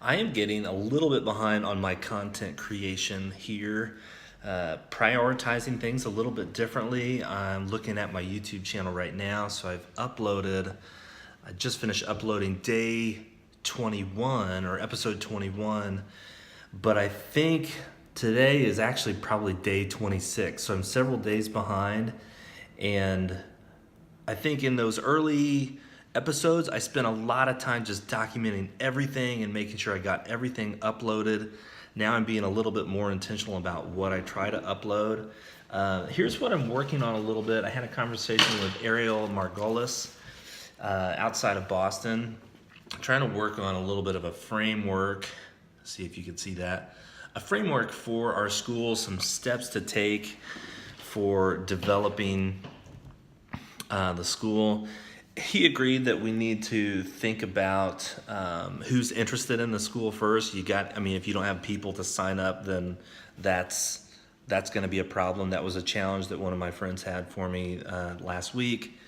I am getting a little bit behind on my content creation here, prioritizing things a little bit differently. I'm looking at my YouTube channel right now, so I just finished uploading day 21 or episode 21, but I think today is actually probably day 26, so I'm several days behind. And I think in those early episodes, I spent a lot of time just documenting everything and making sure I got everything uploaded. Now I'm being a little bit more intentional about what I try to upload. Here's what I'm working on a little bit. I had a conversation with Ariel Margolis outside of Boston. I'm trying to work on a little bit of a framework. See if you can see that. A framework for our school, some steps to take for developing the school. He agreed that we need to think about who's interested in the school first. If you don't have people to sign up, then that's going to be a problem. That was a challenge that one of my friends had for me last week.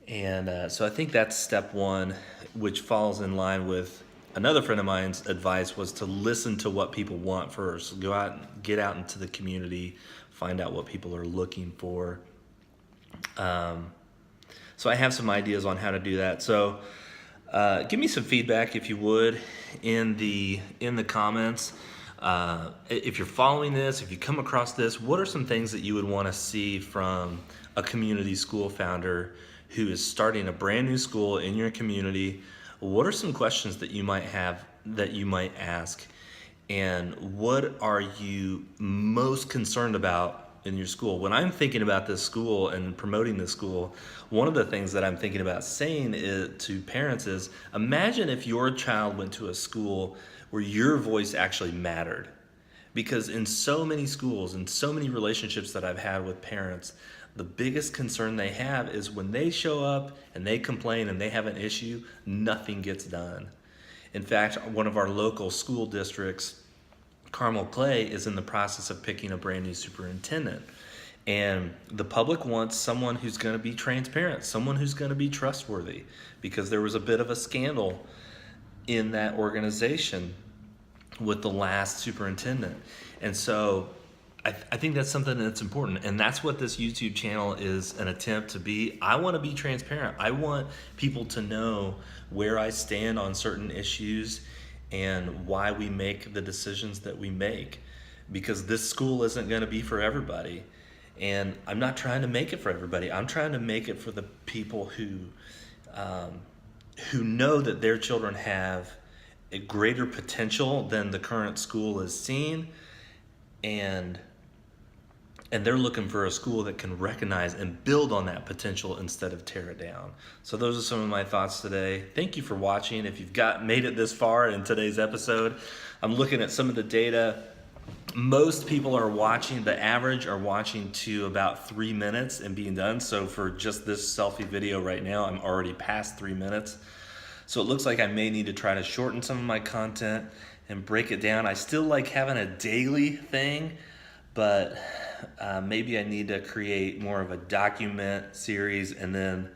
And so I think that's step one, which falls in line with another friend of mine's advice, was to listen to what people want first. Go out, get out into the community, find out what people are looking for. So I have some ideas on how to do that. So give me some feedback if you would in the comments. If you're following this, if you come across this, what are some things that you would want to see from a community school founder who is starting a brand new school in your community? What are some questions that you might have, that you might ask? And what are you most concerned about in your school? When I'm thinking about this school and promoting this school, one of the things that I'm thinking about saying to parents is, imagine if your child went to a school where your voice actually mattered. Because in so many schools and so many relationships that I've had with parents, the biggest concern they have is when they show up and they complain and they have an issue, nothing gets done. In fact, one of our local school districts, Carmel Clay, is in the process of picking a brand new superintendent. And the public wants someone who's going to be transparent, someone who's going to be trustworthy, because there was a bit of a scandal in that organization with the last superintendent. And so I think that's something that's important. And that's what this YouTube channel is an attempt to be. I want to be transparent. I want people to know where I stand on certain issues and why we make the decisions that we make, because this school isn't going to be for everybody. And I'm not trying to make it for everybody. I'm trying to make it for the people who know that their children have a greater potential than the current school is seeing, and they're looking for a school that can recognize and build on that potential instead of tear it down. So those are some of my thoughts today. Thank you for watching. If you've made it this far in today's episode, I'm looking at some of the data. Most people are watching, the average are watching to about 3 minutes and being done. So for just this selfie video right now, I'm already past 3 minutes. So it looks like I may need to try to shorten some of my content and break it down. I still like having a daily thing, but maybe I need to create more of a document series and then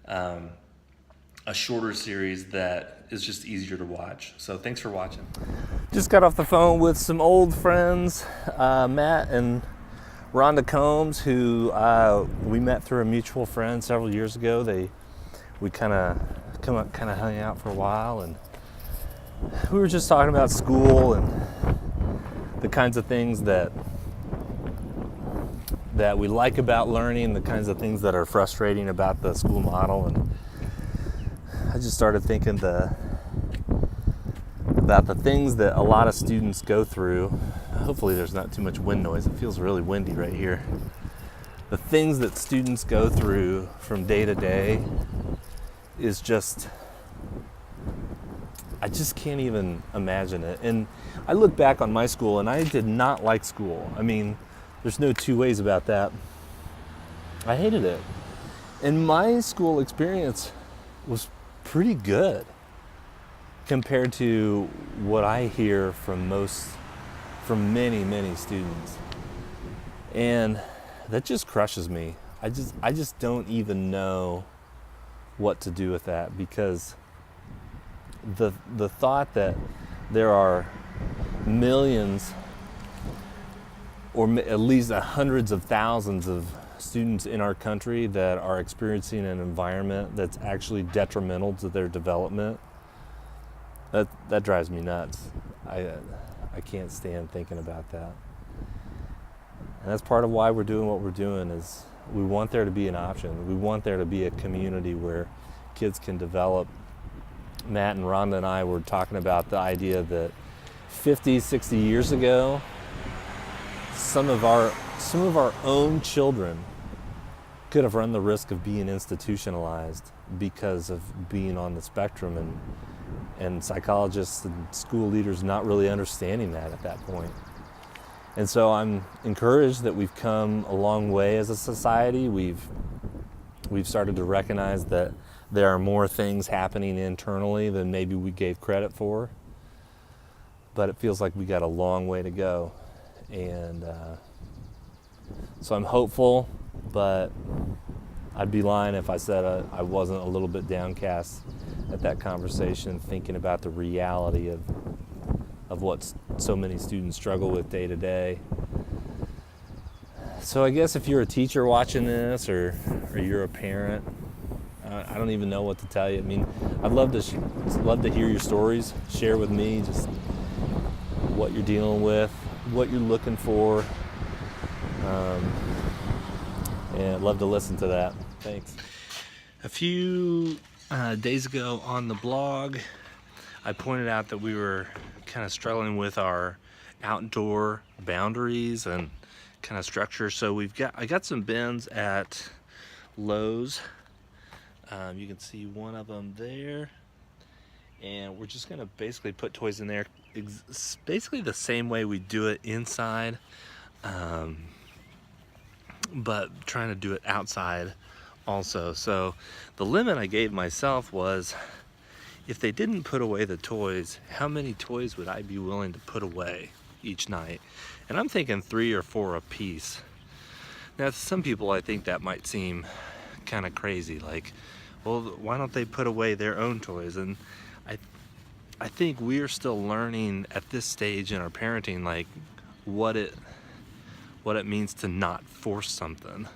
a shorter series that is just easier to watch. So thanks for watching. Just got off the phone with some old friends, Matt and Rhonda Combs, who we met through a mutual friend several years ago. We kind of hung out for a while, and we were just talking about school and the kinds of things that we like about learning, the kinds of things that are frustrating about the school model. And I just started thinking about the things that a lot of students go through. Hopefully there's not too much wind noise. It feels really windy right here. The things that students go through from day to day is just, I just can't even imagine it. And I look back on my school and I did not like school. I mean, there's no two ways about that. I hated it. And my school experience was pretty good compared to what I hear from many students. And that just crushes me. I just don't even know what to do with that, because the thought that there are millions, or at least hundreds of thousands of students in our country that are experiencing an environment that's actually detrimental to their development. That drives me nuts. I can't stand thinking about that. And that's part of why we're doing what we're doing, is we want there to be an option. We want there to be a community where kids can develop. Matt and Rhonda and I were talking about the idea that 50, 60 years ago, some of our own children could have run the risk of being institutionalized because of being on the spectrum, and psychologists and school leaders not really understanding that at that point. And so I'm encouraged that we've come a long way as a society. We've started to recognize that there are more things happening internally than maybe we gave credit for. But it feels like we got a long way to go. And so I'm hopeful, but I'd be lying if I said I wasn't a little bit downcast at that conversation, thinking about the reality of what so many students struggle with day to day. So I guess if you're a teacher watching this, or you're a parent, I don't even know what to tell you. I mean, I'd love to hear your stories. Share with me just what you're dealing with, what you're looking for, and I'd love to listen to that. Thanks. A few days ago on the blog, I pointed out that we were kind of struggling with our outdoor boundaries and kind of structure. So I got some bins at Lowe's. You can see one of them there, and we're just gonna basically put toys in there, basically the same way we do it inside, but trying to do it outside also. So the limit I gave myself was, if they didn't put away the toys, how many toys would I be willing to put away each night? And I'm thinking 3 or 4 a piece. Now, to some people, I think that might seem kind of crazy. Like, well, why don't they put away their own toys? And I think we're still learning at this stage in our parenting, like what it means to not force something.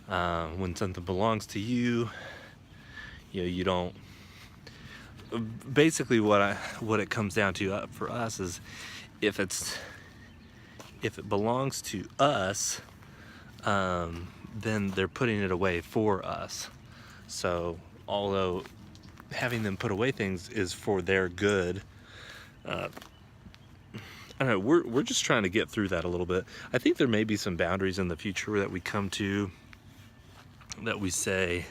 When something belongs to you, you don't. Basically, what it comes down to for us is, if it belongs to us, then they're putting it away for us. So although having them put away things is for their good, I don't know, we're just trying to get through that a little bit. I think there may be some boundaries in the future that we come to, that we say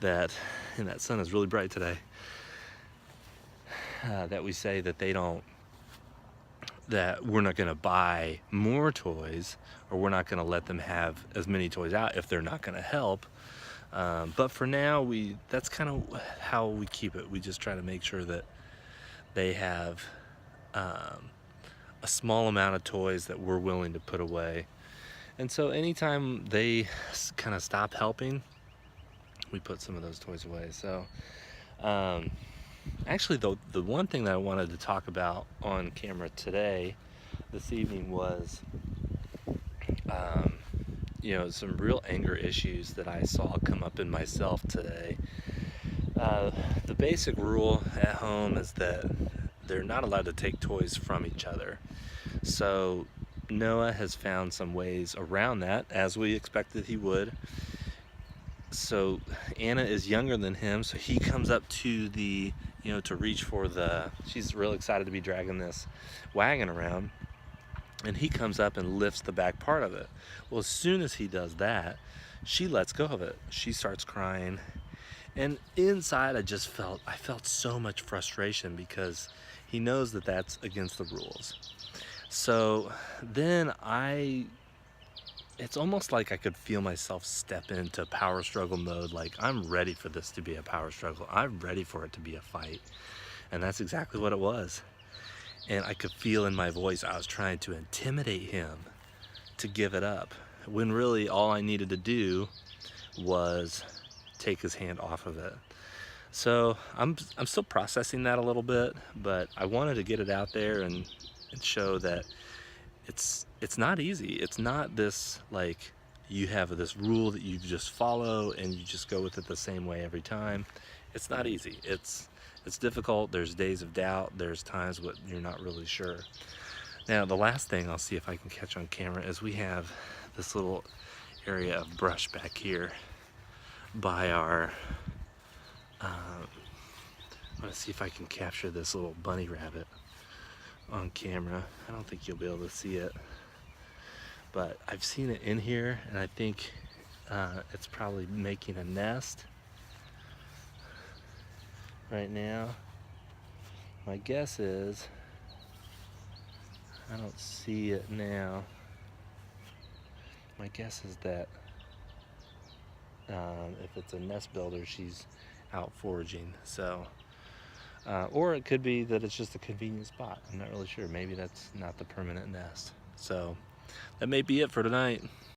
that, and that sun is really bright today, that we say that that we're not going to buy more toys, or we're not going to let them have as many toys out if they're not going to help. But for now, that's kind of how we keep it. We just try to make sure that they have a small amount of toys that we're willing to put away. And so anytime they kind of stop helping, we put some of those toys away. So actually, the one thing that I wanted to talk about on camera this evening, was some real anger issues that I saw come up in myself today. The basic rule at home is that they're not allowed to take toys from each other. So Noah has found some ways around that, as we expected he would. So Anna is younger than him, so he comes up to to reach for she's real excited to be dragging this wagon around, and he comes up and lifts the back part of it. Well, as soon as he does that, she lets go of it. She starts crying, and inside I felt so much frustration, because he knows that that's against the rules. So then it's almost like I could feel myself step into power struggle mode. Like, I'm ready for this to be a power struggle. I'm ready for it to be a fight. And that's exactly what it was. And I could feel in my voice I was trying to intimidate him to give it up, when really all I needed to do was take his hand off of it. So I'm still processing that a little bit, but I wanted to get it out there and show that it's not easy. It's not this like you have this rule that you just follow and you just go with it the same way every time. It's not easy. It's difficult. There's days of doubt. There's times when you're not really sure. Now the last thing I'll see if I can catch on camera is we have this little area of brush back here by our I'm gonna see if I can capture this little bunny rabbit on camera. I don't think you'll be able to see it, but I've seen it in here, and I think it's probably making a nest right now. My guess is, I don't see it now. My guess is that if it's a nest builder, she's out foraging. So, or it could be that it's just a convenient spot. I'm not really sure. Maybe that's not the permanent nest. So that may be it for tonight.